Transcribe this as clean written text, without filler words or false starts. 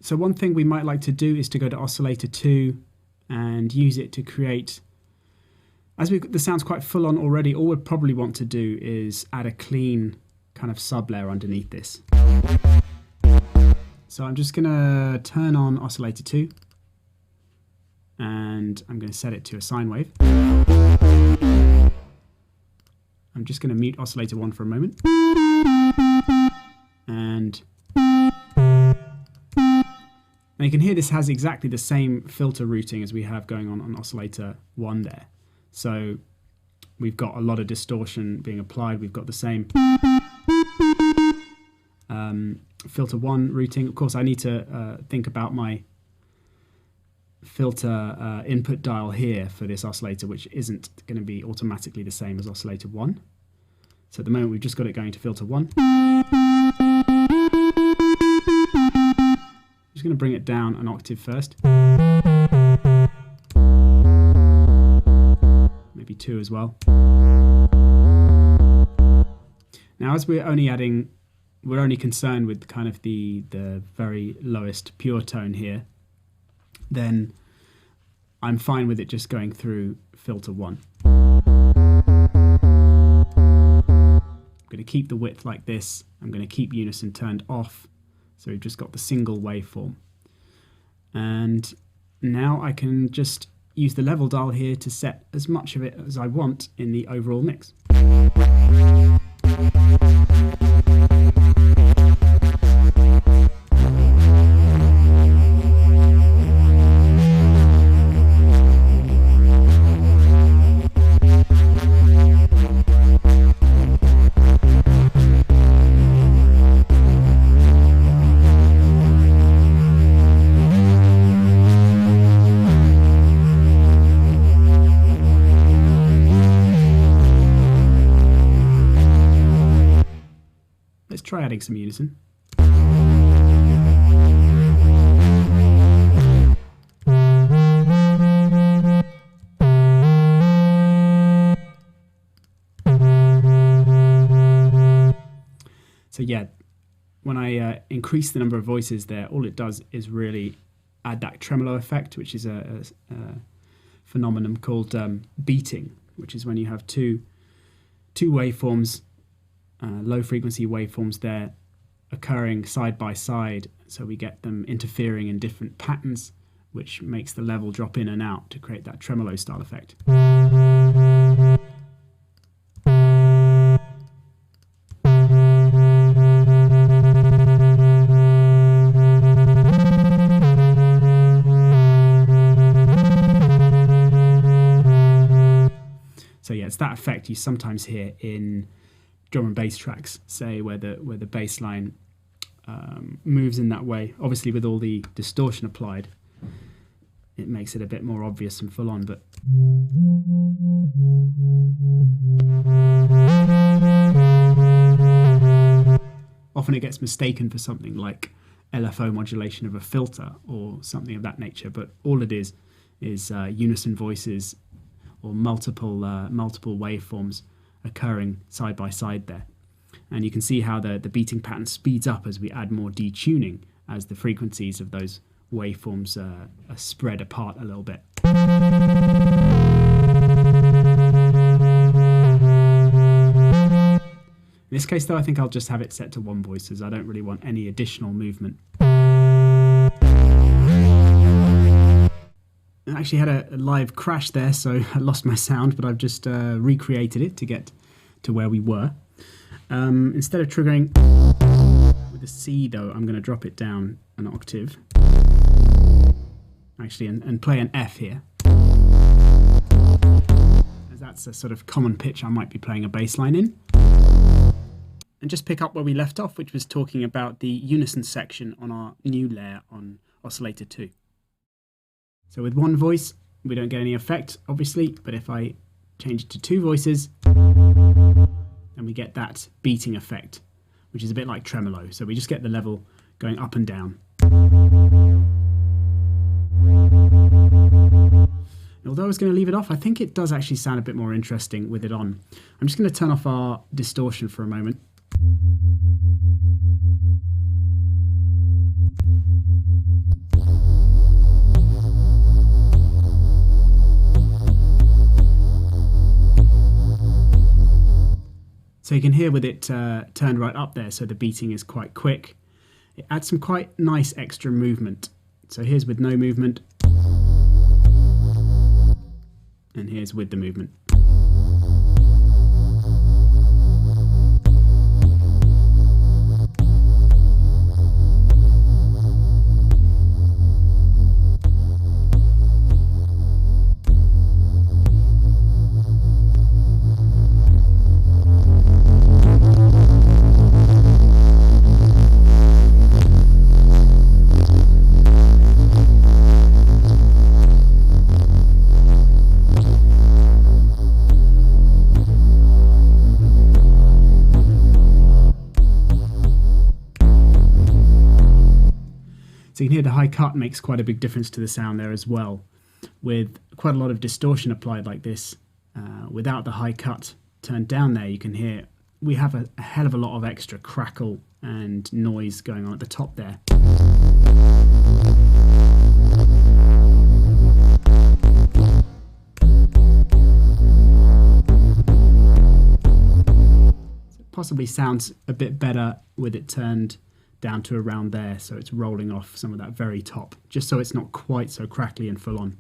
So one thing we might like to do is to go to oscillator 2 and use it to create, as the sound's quite full on already, all we'd probably want to do is add a clean kind of sub layer underneath this. So I'm just going to turn on oscillator 2 and I'm going to set it to a sine wave. I'm just going to mute oscillator 1 for a moment. And now you can hear this has exactly the same filter routing as we have going on oscillator 1 there. So we've got a lot of distortion being applied. We've got the same filter 1 routing. Of course, I need to think about my filter input dial here for this oscillator, which isn't going to be automatically the same as oscillator 1. So at the moment we've just got it going to filter 1. Just going to bring it down an octave first. Maybe 2 as well. Now as we're only concerned with kind of the very lowest pure tone here, then I'm fine with it just going through filter 1. I'm going to keep the width like this. I'm going to keep unison turned off. So we've just got the single waveform. And now I can just use the level dial here to set as much of it as I want in the overall mix. Let's try adding some unison. So yeah, when I increase the number of voices there, all it does is really add that tremolo effect, which is a phenomenon called beating, which is when you have two waveforms, low frequency waveforms there occurring side by side, so we get them interfering in different patterns, which makes the level drop in and out to create that tremolo style effect. So yeah, it's that effect you sometimes hear in drum and bass tracks, say where the bass line moves in that way. Obviously with all the distortion applied, it makes it a bit more obvious and full on, but often it gets mistaken for something like LFO modulation of a filter or something of that nature, but all it is unison voices or multiple waveforms occurring side by side there. And you can see how the beating pattern speeds up as we add more detuning, as the frequencies of those waveforms are spread apart a little bit. In this case though, I think I'll just have it set to 1 voice, as I don't really want any additional movement. I actually had a live crash there, so I lost my sound, but I've just recreated it to get to where we were. Instead of triggering with a C though, I'm going to drop it down an octave, actually, and play an F here, as that's a sort of common pitch I might be playing a bass line in. And just pick up where we left off, which was talking about the unison section on our new layer on oscillator 2. So with 1 voice, we don't get any effect, obviously, but if I change it to 2 voices, then we get that beating effect, which is a bit like tremolo. So we just get the level going up and down. And although I was going to leave it off, I think it does actually sound a bit more interesting with it on. I'm just going to turn off our distortion for a moment. So you can hear with it turned right up there, so the beating is quite quick. It adds some quite nice extra movement. So here's with no movement, and here's with the movement. So you can hear the high cut makes quite a big difference to the sound there as well. With quite a lot of distortion applied like this, without the high cut turned down there, you can hear we have a hell of a lot of extra crackle and noise going on at the top there. So it possibly sounds a bit better with it turned down to around there, so it's rolling off some of that very top, just so it's not quite so crackly and full on.